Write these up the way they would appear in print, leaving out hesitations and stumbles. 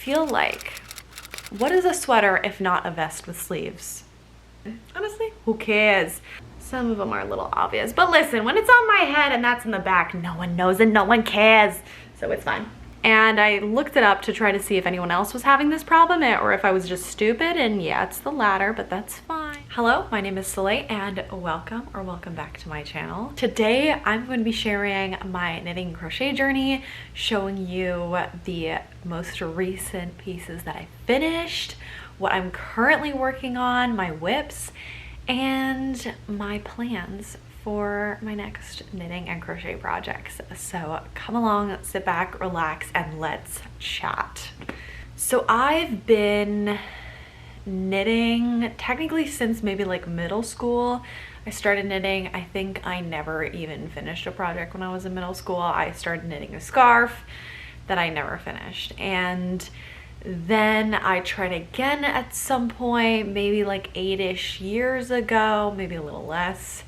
feel like, what is a sweater if not a vest with sleeves? Honestly, who cares? Some of them are a little obvious, but listen, when it's on my head and that's in the back, no one knows and no one cares, so it's fine. And I looked it up to try to see if anyone else was having this problem or if I was just stupid, and yeah, it's the latter, but that's fine. Hello, my name is Soleil and welcome back to my channel. Today, I'm going to be sharing my knitting and crochet journey, showing you the most recent pieces that I finished, what I'm currently working on, my whips, and my plans for my next knitting and crochet projects. So come along, sit back, relax, and let's chat. So I've been knitting technically since maybe like middle school. I started knitting, I think I never even finished a project when I was in middle school. I started knitting a scarf that I never finished, and then I tried again at some point, maybe like 8-ish years ago, maybe a little less.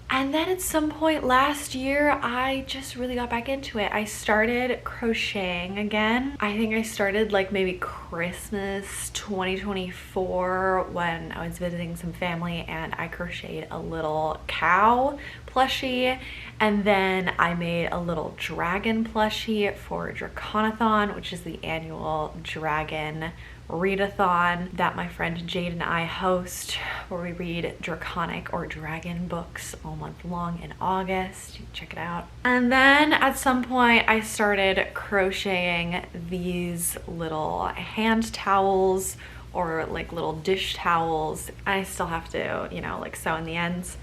And then at some point last year, I just really got back into it. I started crocheting again. I think I started like maybe Christmas 2024 when I was visiting some family, and I crocheted a little cow plushie, and then I made a little dragon plushie for Draconathon, which is the annual dragon readathon that my friend Jade and I host, where we read draconic or dragon books all month long in August. You check it out. And then at some point I started crocheting these little hand towels, or like little dish towels. I still have to, you know, like sew in the ends,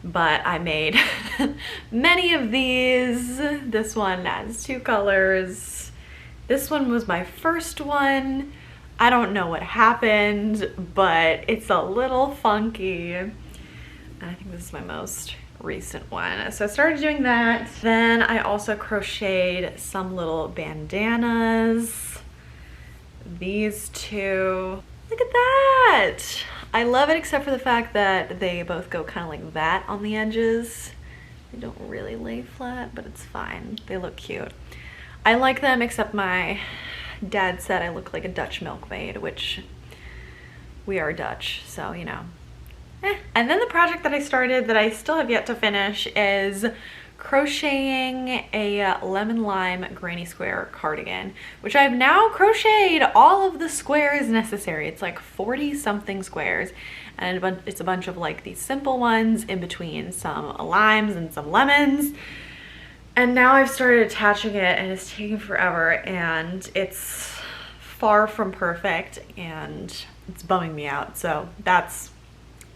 but I made many of these. This one has 2 colors. This one was my first one. I don't know what happened, but it's a little funky. And I think this is my most recent one. So I started doing that. Then I also crocheted some little bandanas. These 2. Look at that! I love it, except for the fact that they both go kind of like that on the edges. They don't really lay flat, but it's fine. They look cute. I like them, except my dad said I look like a Dutch milkmaid, which we are Dutch, so you know. And then the project that I started that I still have yet to finish is crocheting a lemon lime granny square cardigan, which I've now crocheted all of the squares necessary. It's like 40 something squares, and it's a bunch of like these simple ones in between some limes and some lemons. And now I've started attaching it, and it's taking forever, and it's far from perfect, and it's bumming me out. So that's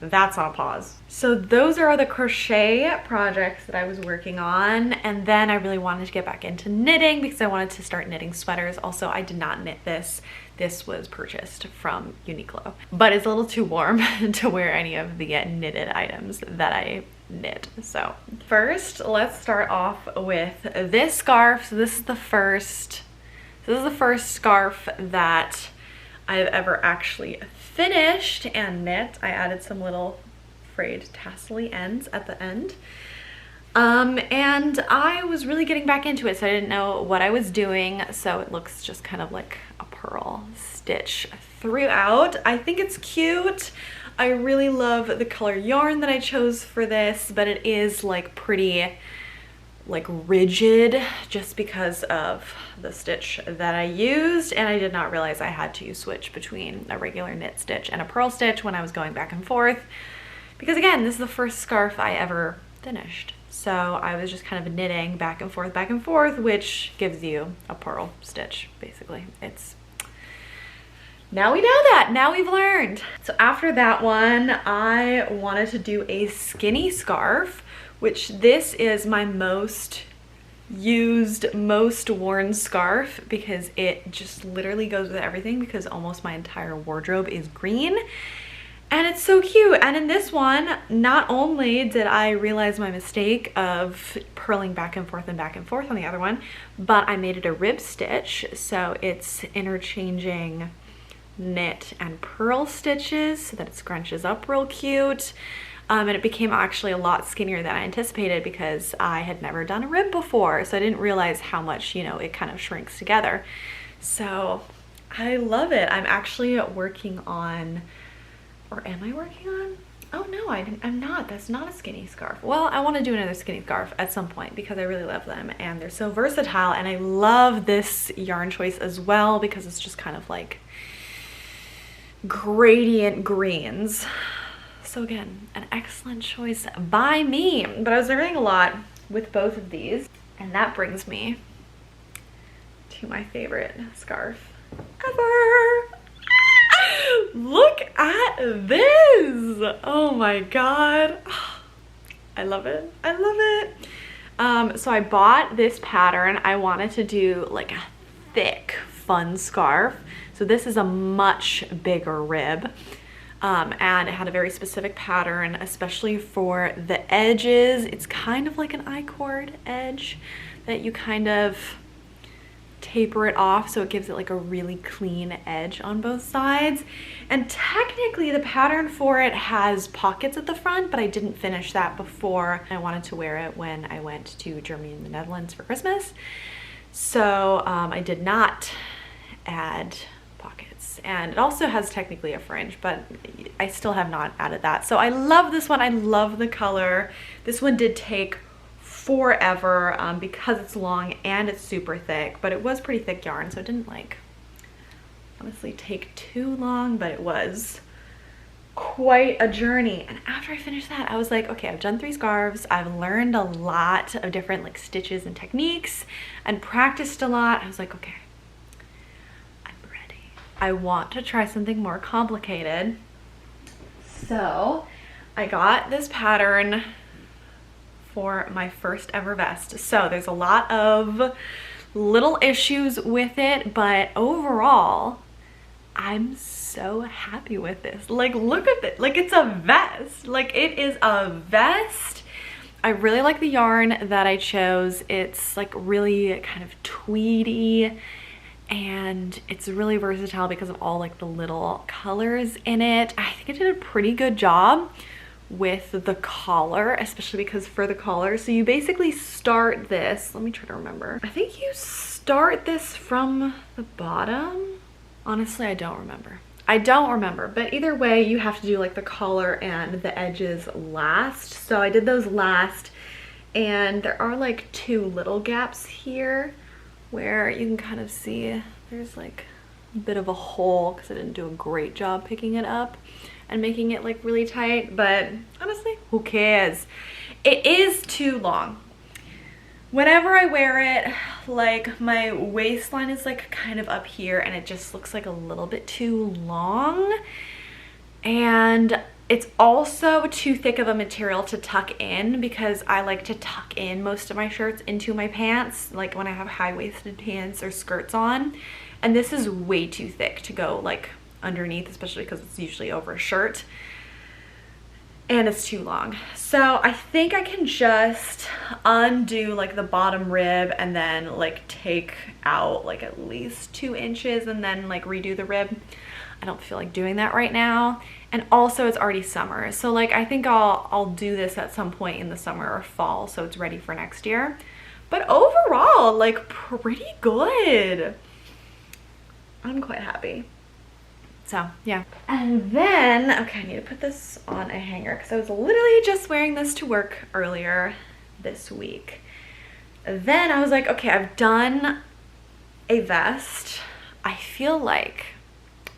on pause. So those are the crochet projects that I was working on, and then I really wanted to get back into knitting because I wanted to start knitting sweaters. Also, I did not knit this. This was purchased from Uniqlo, but it's a little too warm to wear any of the knitted items that I knit. So first, let's start off with this scarf. So this is the first scarf that I've ever actually finished and knit. I added some little frayed tassel-y ends at the end. And I was really getting back into it, so I didn't know what I was doing. So it looks just kind of like a pearl stitch throughout. I think it's cute. I really love the color yarn that I chose for this, but it is like pretty like rigid just because of the stitch that I used, and I did not realize I had to switch between a regular knit stitch and a purl stitch when I was going back and forth, because again, this is the first scarf I ever finished. So I was just kind of knitting back and forth, which gives you a purl stitch, basically. Now we know that, now we've learned. So after that one, I wanted to do a skinny scarf, which this is my most used, most worn scarf because it just literally goes with everything, because almost my entire wardrobe is green. And it's so cute. And in this one, not only did I realize my mistake of purling back and forth on the other one, but I made it a rib stitch. So it's interchanging knit and purl stitches so that it scrunches up real cute. And it became actually a lot skinnier than I anticipated because I had never done a rib before. So I didn't realize how much, you know, it kind of shrinks together. So I love it. I'm actually working on, or am I working on? Oh no, I'm not. That's not a skinny scarf. Well, I want to do another skinny scarf at some point because I really love them and they're so versatile, and I love this yarn choice as well because it's just kind of like gradient greens. So again, an excellent choice by me. But I was learning a lot with both of these, and that brings me to my favorite scarf ever. Look at this. Oh my god. I love it. I love it. So I bought this pattern. I wanted to do like a thick, fun scarf. So this is a much bigger rib. And it had a very specific pattern, especially for the edges. It's kind of like an I-cord edge that you kind of taper it off, so it gives it like a really clean edge on both sides. And technically the pattern for it has pockets at the front, but I didn't finish that before. I wanted to wear it when I went to Germany and the Netherlands for Christmas, so I did not add pockets. And it also has technically a fringe, but I still have not added that. So I love this one. I love the color. This one did take forever because it's long and it's super thick, but it was pretty thick yarn, so it didn't like honestly take too long, but it was quite a journey. And after I finished that, I was like, okay, I've done 3 scarves. I've learned a lot of different like stitches and techniques and practiced a lot. I was like, okay, I'm ready. I want to try something more complicated. So I got this pattern for my first ever vest. So there's a lot of little issues with it, but overall, I'm so happy with this. Like, look at this. Like, it's a vest. Like, it is a vest. I really like the yarn that I chose. It's like really kind of tweedy, and it's really versatile because of all like the little colors in it. I think it did a pretty good job with the collar, especially because for the collar, so you basically start this, let me try to remember, I think you start this from the bottom. Honestly, I don't remember, but either way you have to do like the collar and the edges last. So I did those last, and there are like 2 little gaps here where you can kind of see there's like a bit of a hole because I didn't do a great job picking it up and making it like really tight, but honestly, who cares? It is too long. Whenever I wear it, like my waistline is like kind of up here and it just looks like a little bit too long. And it's also too thick of a material to tuck in because I like to tuck in most of my shirts into my pants, like when I have high-waisted pants or skirts on. And this is way too thick to go like underneath, especially because it's usually over a shirt, and it's too long. So I think I can just undo like the bottom rib and then like take out like at least 2 inches and then like redo the rib. I don't feel like doing that right now, and also it's already summer, so like I think I'll do this at some point in the summer or fall so it's ready for next year. But overall, like, pretty good. I'm quite happy. So yeah. And then, okay, I need to put this on a hanger because I was literally just wearing this to work earlier this week. Then I was like, okay, I've done a vest. I feel like,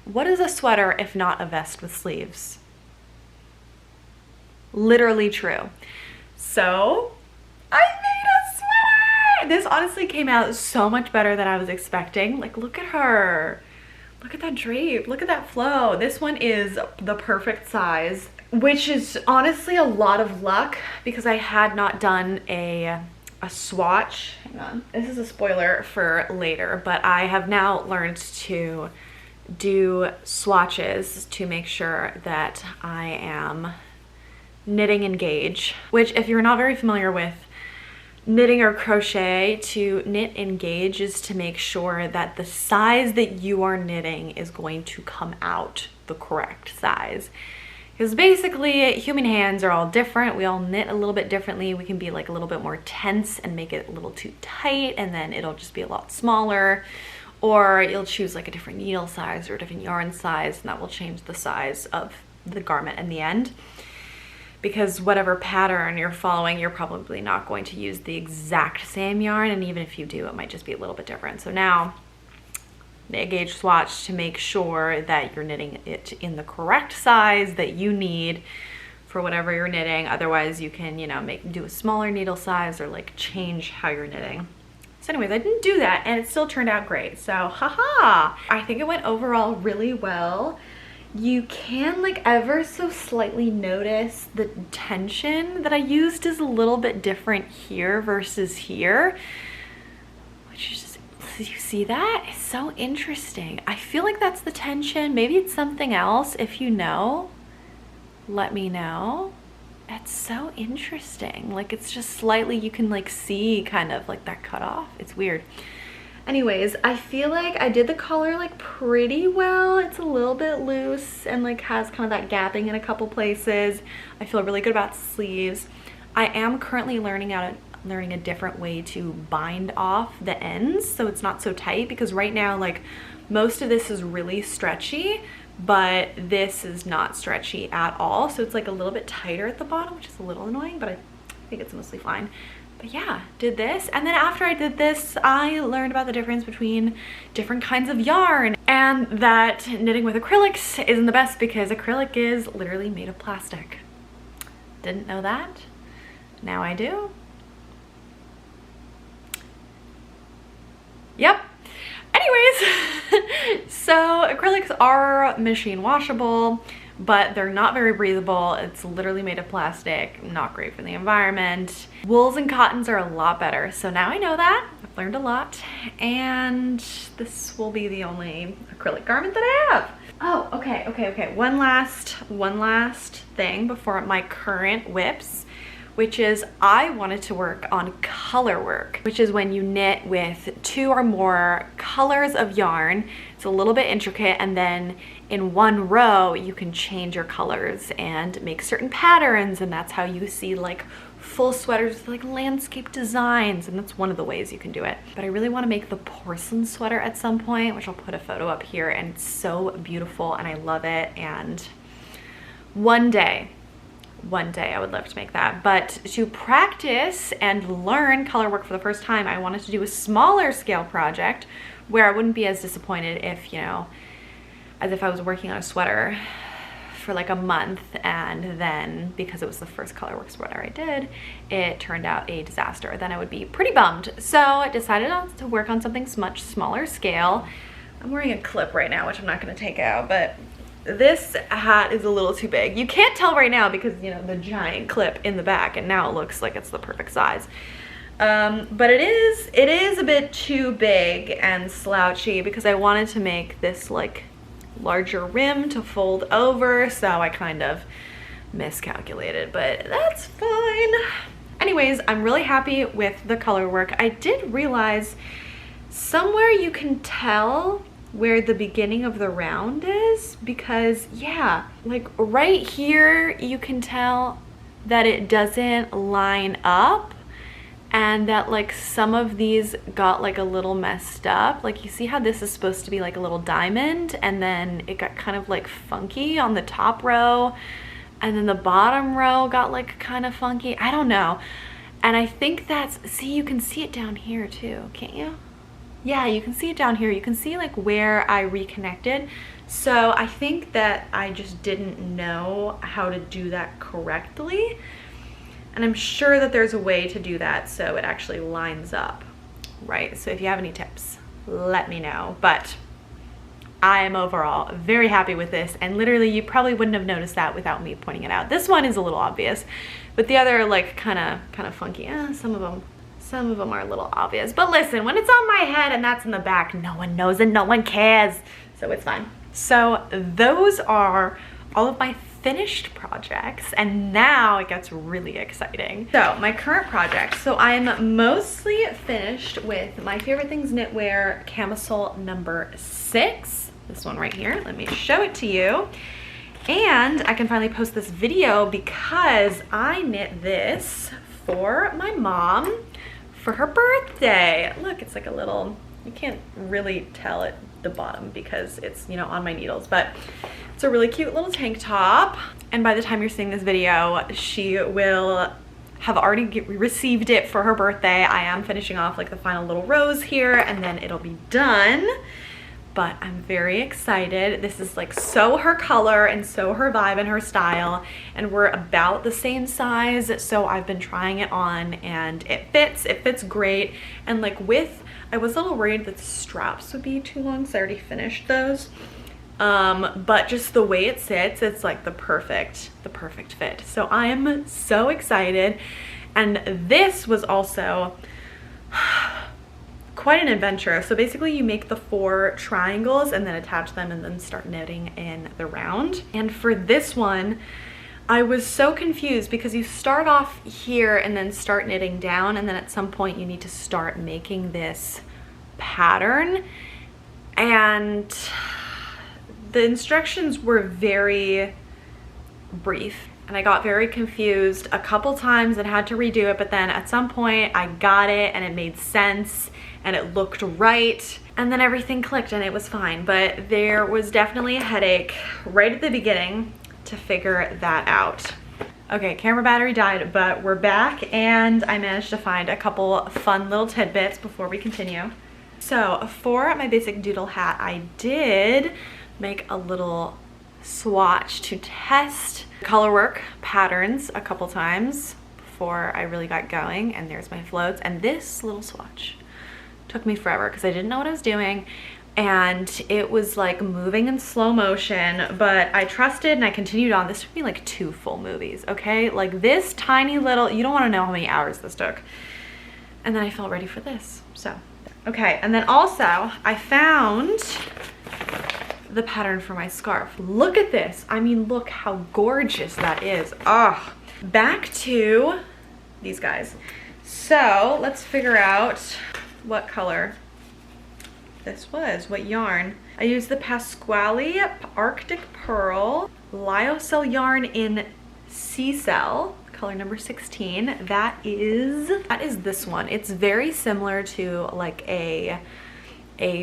what is a sweater if not a vest with sleeves? Literally true. So I made a sweater. This honestly came out so much better than I was expecting. Like, look at her. Look at that drape, look at that flow. This one is the perfect size, which is honestly a lot of luck because I had not done a swatch. Hang on, this is a spoiler for later, but I have now learned to do swatches to make sure that I am knitting in gauge, which if you're not very familiar with knitting or crochet, to knit in gauge is to make sure that the size that you are knitting is going to come out the correct size. Because basically human hands are all different. We all knit a little bit differently. We can be like a little bit more tense and make it a little too tight, and then it'll just be a lot smaller. or you'll choose like a different needle size or a different yarn size, and that will change the size of the garment in the end. Because whatever pattern you're following, you're probably not going to use the exact same yarn, and even if you do, it might just be a little bit different. So now they gauge swatch to make sure that you're knitting it in the correct size that you need for whatever you're knitting. Otherwise you can, you know, do a smaller needle size or like change how you're knitting. So anyways, I didn't do that and it still turned out great. So haha, I think it went overall really well. You can like ever so slightly notice the tension that I used is a little bit different here versus here, which is just, you see that? It's so interesting. I feel like that's the tension. Maybe it's something else. If you know, let me know. It's so interesting. Like it's just slightly, you can like see kind of like that cut off. It's weird. Anyways, I feel like I did the collar like pretty well. It's a little bit loose and like has kind of that gapping in a couple places. I feel really good about the sleeves. I am currently learning a different way to bind off the ends so it's not so tight, because right now like most of this is really stretchy, but this is not stretchy at all. So it's like a little bit tighter at the bottom, which is a little annoying, but I think it's mostly fine. But yeah, did this. And then after I did this, I learned about the difference between different kinds of yarn, and that knitting with acrylics isn't the best because acrylic is literally made of plastic. Didn't know that. Now I do. Yep. Anyways, so acrylics are machine washable, but they're not very breathable. It's literally made of plastic, not great for the environment. Wools and cottons are a lot better. So now I know that. I've learned a lot, and this will be the only acrylic garment that I have. Oh, okay. One last thing before my current whips, which is I wanted to work on color work, which is when you knit with 2 or more colors of yarn. It's a little bit intricate, and then in one row you can change your colors and make certain patterns, and that's how you see like full sweaters with like landscape designs, and that's one of the ways you can do it. But I really want to make the porcelain sweater at some point, which I'll put a photo up here, and it's so beautiful and I love it. And one day I would love to make that. But to practice and learn color work for the first time, I wanted to do a smaller scale project where I wouldn't be as disappointed if, you know, as if I was working on a sweater for like a month, and then because it was the first color work sweater I did, it turned out a disaster. Then I would be pretty bummed. So I decided to work on something much smaller scale. I'm wearing a clip right now, which I'm not going to take out, but this hat is a little too big. You can't tell right now because, you know, the giant clip in the back, and now it looks like it's the perfect size. But it is a bit too big and slouchy because I wanted to make this like larger rim to fold over, so I kind of miscalculated, but that's fine. Anyways, I'm really happy with the color work. I did realize somewhere you can tell where the beginning of the round is, because yeah, like right here you can tell that it doesn't line up, and that like some of these got like a little messed up. Like you see how this is supposed to be like a little diamond, and then it got kind of like funky on the top row, and then the bottom row got like kind of funky. I don't know. And I think that's, see, you can see it down here too, can't you? Yeah, you can see it down here. You can see like where I reconnected. So I think that I just didn't know how to do that correctly. And I'm sure that there's a way to do that so it actually lines up, right? So if you have any tips, let me know. But I am overall very happy with this, and literally you probably wouldn't have noticed that without me pointing it out. This one is a little obvious, but the other like kind of funky. Some of them are a little obvious. But listen, when it's on my head and that's in the back, no one knows and no one cares, so it's fine. So those are all of my finished projects, and now it gets really exciting. So my current project, so I'm mostly finished with My Favorite Things Knitwear camisole number 6, this one right here. Let me show it to you. And I can finally post this video because I knit this for my mom for her birthday. Look, it's like a little You can't really tell at the bottom because it's, you know, on my needles, but it's a really cute little tank top. And by the time you're seeing this video, she will have already received it for her birthday. I am finishing off like the final little rows here and then it'll be done. But I'm very excited. This is like so her color and so her vibe and her style, and we're about the same size, so I've been trying it on and it fits great. And like I was a little worried that the straps would be too long, so I already finished those. But just the way it sits, it's like the perfect fit. So I am so excited. And this was also quite an adventure. So basically you make the 4 triangles and then attach them and then start knitting in the round. And for this one, I was so confused because you start off here and then start knitting down, and then at some point you need to start making this pattern. And the instructions were very brief and I got very confused a couple times and had to redo it, but then at some point I got it and it made sense and it looked right, and then everything clicked and it was fine. But there was definitely a headache right at the beginning to figure that out. Okay, camera battery died, but we're back and I managed to find a couple fun little tidbits before we continue. So for my basic doodle hat, I did make a little swatch to test color work patterns a couple times before I really got going, and there's my floats. And this little swatch took me forever because I didn't know what I was doing and it was like moving in slow motion, but I trusted and I continued on. This took me like 2 full movies, okay? Like this tiny little, you don't want to know how many hours this took. And then I felt ready for this, so. Okay, and then also I found the pattern for my scarf. Look at this. I mean, look how gorgeous that is. Oh, back to these guys. So let's figure out what color this was, what yarn. I used the Pasquale Arctic Pearl Lyocell yarn in C-Cell, color number 16. That is this one. It's very similar to like a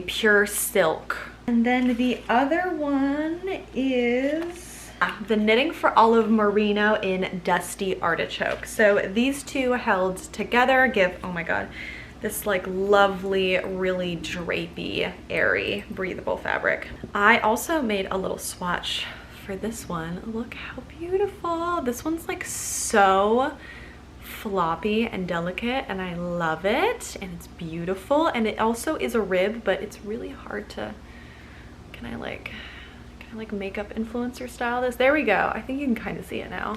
pure silk. And then the other one is the Knitting for Olive Merino in Dusty Artichoke. So these two held together give, oh my god, this like lovely, really drapey, airy, breathable fabric. I also made a little swatch for this one. Look how beautiful. This one's like so floppy and delicate and I love it, and it's beautiful, and it also is a rib, but it's really hard to, can I like makeup influencer style this? There we go. I think you can kind of see it now.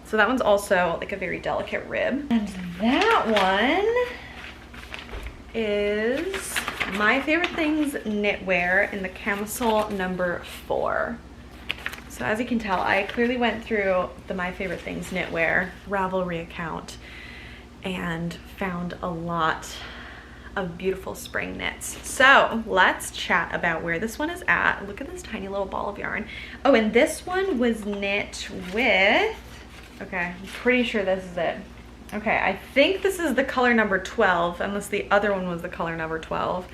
So that one's also like a very delicate rib. And that one is My Favorite Things knitwear in the camisole number 4. So as you can tell, I clearly went through the My Favorite Things knitwear Ravelry account and found a lot of beautiful spring knits. So let's chat about where this one is at. Look at this tiny little ball of yarn. Oh, and this one was knit with, okay, I'm pretty sure this is it. Okay, I think this is the color number 12, unless the other one was the color number 12.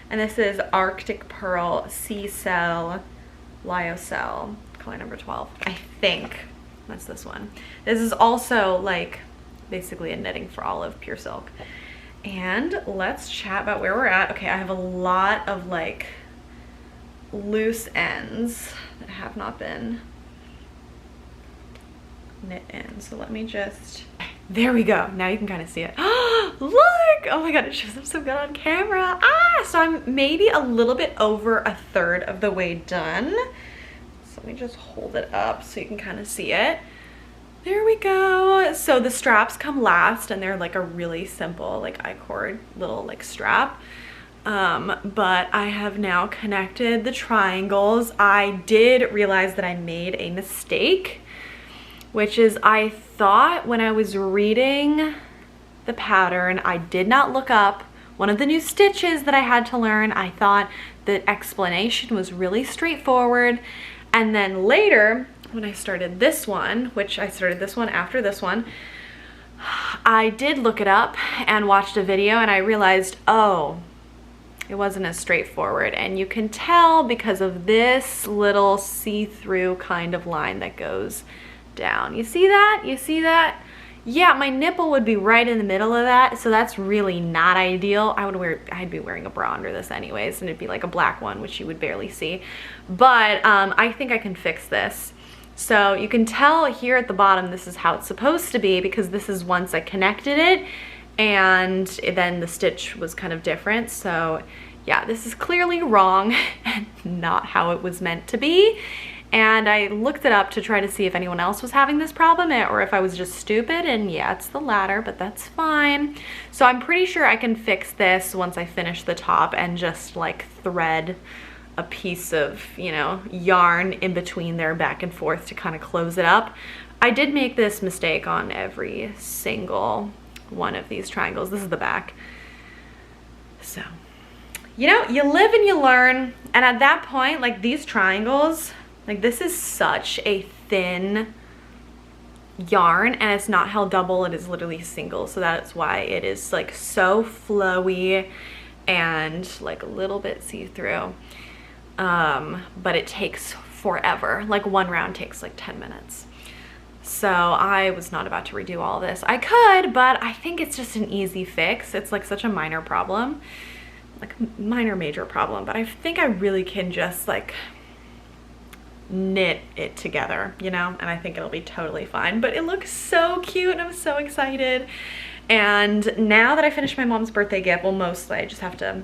And this is Arctic Pearl C-Cell Lyocell, color number 12. I think that's this one. This is also like basically a Knitting for Olive pure silk. And let's chat about where we're at. Okay, I have a lot of like loose ends that have not been knit in. So let me just, there we go. Now you can kind of see it. Look! Oh my god, it shows up so good on camera. So I'm maybe a little bit over a third of the way done. So let me just hold it up so you can kind of see it. There we go. So the straps come last and they're like a really simple like I-cord little like strap. But I have now connected the triangles. I did realize that I made a mistake, which is I thought when I was reading the pattern, I did not look up one of the new stitches that I had to learn. I thought the explanation was really straightforward. And then later, when I started this one, which I started this one after this one, I did look it up and watched a video and I realized, oh, it wasn't as straightforward, and you can tell because of this little see-through kind of line that goes down. You see that? You see that? Yeah, my nipple would be right in the middle of that, so that's really not ideal. I'd be wearing a bra under this anyways, and it'd be like a black one, which you would barely see. But I think I can fix this. So you can tell here at the bottom, this is how it's supposed to be, because this is once I connected it, and then the stitch was kind of different. So yeah, this is clearly wrong and not how it was meant to be. And I looked it up to try to see if anyone else was having this problem or if I was just stupid, and yeah, it's the latter, but that's fine. So I'm pretty sure I can fix this once I finish the top and just like thread a piece of, you know, yarn in between there back and forth to kind of close it up. I did make this mistake on every single one of these triangles. This is the back. So, you know, you live and you learn. And at that point, like these triangles, like this is such a thin yarn, and it's not held double, it is literally single. So that's why it is like so flowy and like a little bit see-through. But it takes forever. Like one round takes like 10 minutes. So I was not about to redo all this. I could, but I think it's just an easy fix. It's like such a minor problem, like minor major problem, but I think I really can just like knit it together, you know, and I think it'll be totally fine. But it looks so cute and I'm so excited. And now that I finished my mom's birthday gift, well, mostly I just have to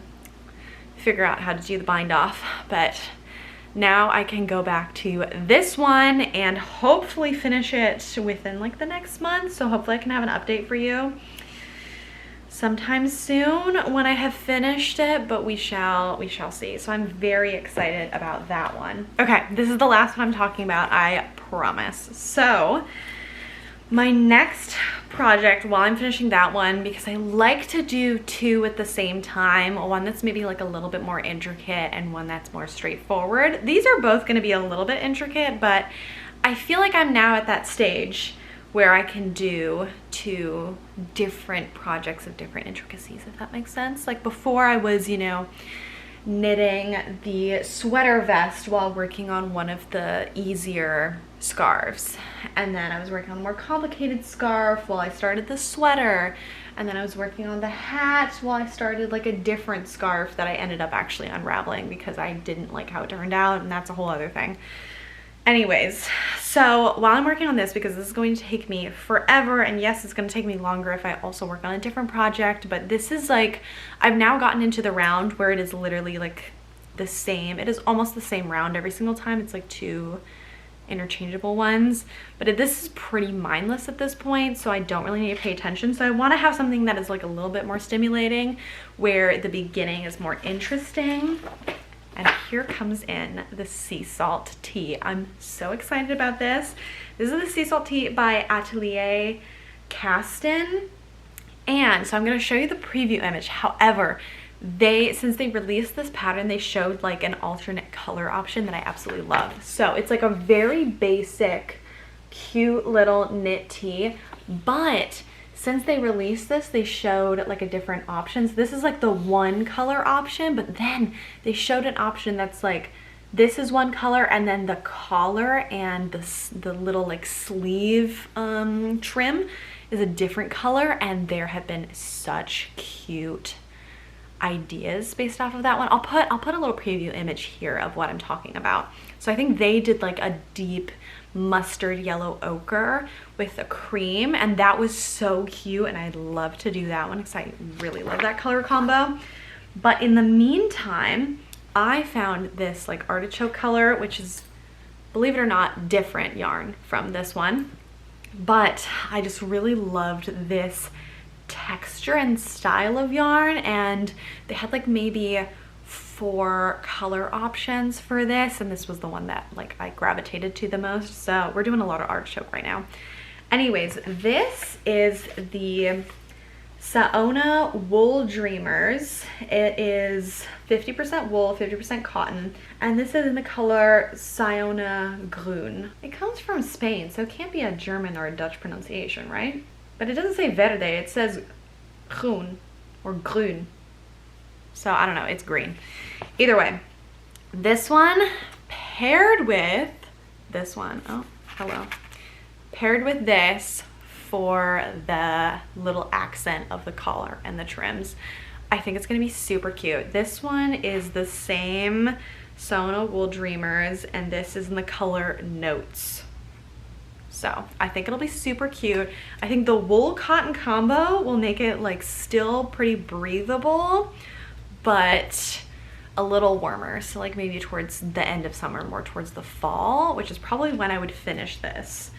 figure out how to do the bind off, but now I can go back to this one and hopefully finish it within like the next month. So hopefully I can have an update for you sometime soon when I have finished it, but we shall see. So I'm very excited about that one. Okay, this is the last one I'm talking about, I promise. So my next project, while I'm finishing that one, because I like to do two at the same time, one that's maybe like a little bit more intricate and one that's more straightforward. These are both going to be a little bit intricate, but I feel like I'm now at that stage where I can do two different projects of different intricacies, if that makes sense. Like before I was, you know, knitting the sweater vest while working on one of the easier scarves, and then I was working on a more complicated scarf while I started the sweater, and then I was working on the hat while I started like a different scarf that I ended up actually unraveling because I didn't like how it turned out, and that's a whole other thing. Anyways, so while I'm working on this, because this is going to take me forever, and yes, it's going to take me longer if I also work on a different project, but this is like, I've now gotten into the round where it is literally like the same. It is almost the same round every single time. It's like two interchangeable ones, but this is pretty mindless at this point, so I don't really need to pay attention. So I want to have something that is like a little bit more stimulating, where the beginning is more interesting. And here comes in the sea salt tea. I'm so excited about this. This is the sea salt tea by Atelier Caston. And so I'm going to show you the preview image. However, since they released this pattern, they showed like an alternate color option that I absolutely love. So it's like a very basic, cute little knit tee, but since they released this, they showed like a different options. This is like the one color option, but then they showed an option that's like, this is one color, and then the collar and the little like sleeve trim is a different color, and there have been such cute ideas based off of that one. I'll put a little preview image here of what I'm talking about. So I think they did like a deep mustard yellow ochre with a cream, and that was so cute, and I'd love to do that one because I really love that color combo. But in the meantime, I found this like artichoke color, which is, believe it or not, different yarn from this one, but I just really loved this texture and style of yarn, and they had like maybe 4 color options for this, and this was the one that like I gravitated to the most. So we're doing a lot of artichoke right now. Anyways, this is the Saona Wool Dreamers. It is 50% wool, 50% cotton, and this is in the color Saona Grün. It comes from Spain, so it can't be a German or a Dutch pronunciation, right? But it doesn't say verde, it says groen or grün. So I don't know, it's green. Either way, this one paired with this one, oh, hello. Paired with this for the little accent of the collar and the trims. I think it's gonna be super cute. This one is the same Sona Wool Dreamers, and this is in the color Notes. So I think it'll be super cute. I think the wool cotton combo will make it like still pretty breathable, but a little warmer. So like maybe towards the end of summer, more towards the fall, which is probably when I would finish this.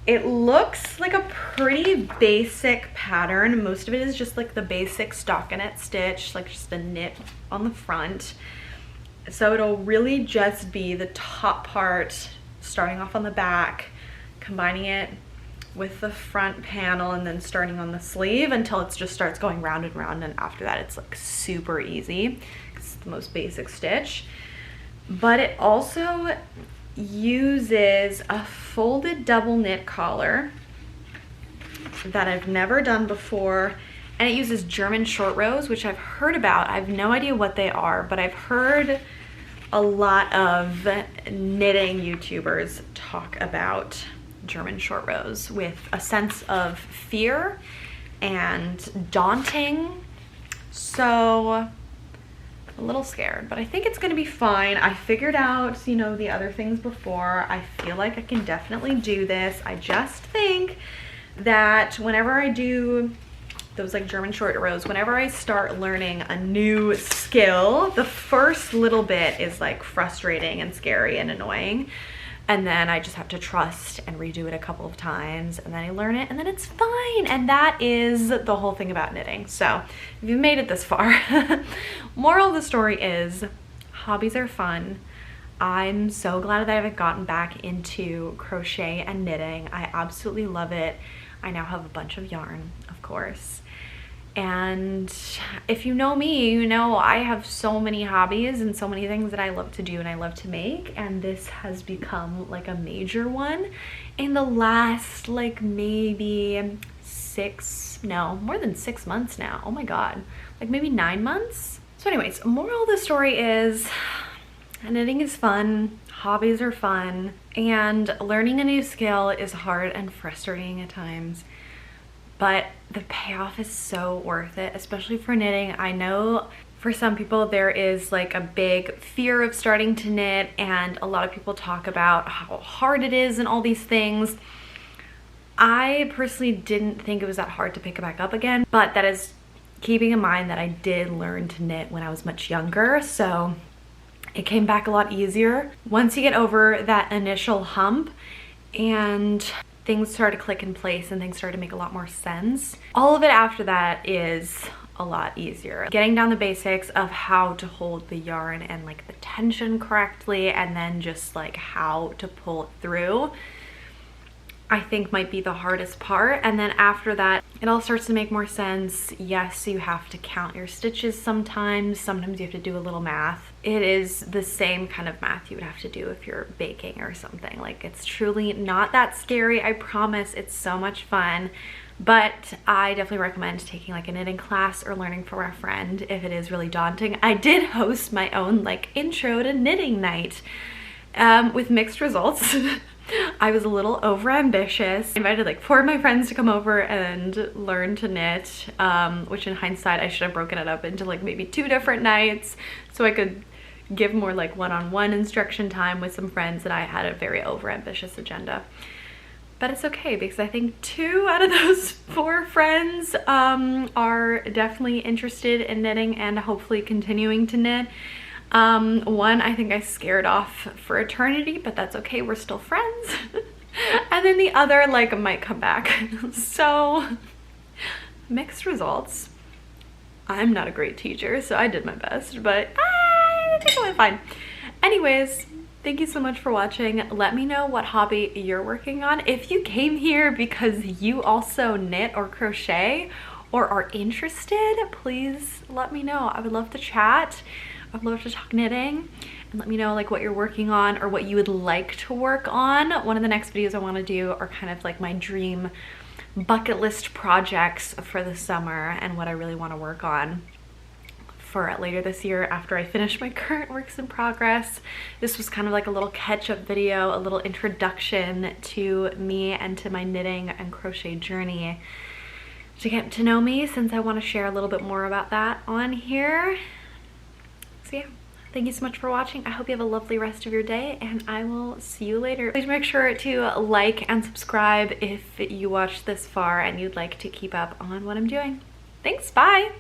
It looks like a pretty basic pattern. Most of it is just like the basic stockinette stitch, like just a knit on the front. So it'll really just be the top part starting off on the back, combining it with the front panel, and then starting on the sleeve until it just starts going round and round, and after that it's like super easy. It's the most basic stitch. But it also uses a folded double knit collar that I've never done before, and it uses German short rows, which I've heard about. I have no idea what they are, but I've heard a lot of knitting YouTubers talk about German short rows with a sense of fear and daunting. So a little scared, but I think it's gonna be fine. I figured out, you know, the other things before. I feel like I can definitely do this. I just think that whenever I do those like German short rows, whenever I start learning a new skill, the first little bit is like frustrating and scary and annoying. And then I just have to trust and redo it a couple of times, and then I learn it, and then it's fine. And that is the whole thing about knitting. So if you've made it this far, moral of the story is hobbies are fun. I'm so glad that I've gotten back into crochet and knitting. I absolutely love it. I now have a bunch of yarn, of course. And if you know me, you know I have so many hobbies and so many things that I love to do and I love to make, and this has become like a major one in the last like maybe more than 6 months now. Oh my god, like maybe 9 months. So anyways, moral of the story is knitting is fun, hobbies are fun, and learning a new skill is hard and frustrating at times. But the payoff is so worth it, especially for knitting. I know for some people there is like a big fear of starting to knit, and a lot of people talk about how hard it is and all these things. I personally didn't think it was that hard to pick it back up again, but that is keeping in mind that I did learn to knit when I was much younger, so it came back a lot easier once you get over that initial hump and things started to click in place and things started to make a lot more sense. All of it after that is a lot easier. Getting down the basics of how to hold the yarn and like the tension correctly, and then just like how to pull it through, I think might be the hardest part. And then after that, it all starts to make more sense. Yes, you have to count your stitches sometimes you have to do a little math. It is the same kind of math you would have to do if you're baking or something. Like, it's truly not that scary, I promise. It's so much fun. But I definitely recommend taking like a knitting class or learning from a friend if it is really daunting. I did host my own like intro to knitting night with mixed results. I was a little overambitious. I invited like 4 of my friends to come over and learn to knit, which in hindsight I should have broken it up into like maybe 2 different nights so I could give more like one-on-one instruction time with some friends, and I had a very overambitious agenda. But it's okay, because I think 2 out of those 4 friends are definitely interested in knitting and hopefully continuing to knit. One I think I scared off for eternity, but that's okay, we're still friends. And then the other like might come back. So mixed results. I'm not a great teacher, so I did my best, but I think it went fine. Anyways, thank you so much for watching. Let me know what hobby you're working on. If you came here because you also knit or crochet or are interested, please let me know. I would love to chat. I'd love to talk knitting, and let me know like what you're working on or what you would like to work on. One of the next videos I want to do are kind of like my dream bucket list projects for the summer and what I really want to work on for later this year after I finish my current works in progress. This was kind of like a little catch-up video, a little introduction to me and to my knitting and crochet journey to get to know me, since I want to share a little bit more about that on here. So yeah, thank you so much for watching. I hope you have a lovely rest of your day, and I will see you later. Please make sure to like and subscribe if you watched this far and you'd like to keep up on what I'm doing. Thanks, bye!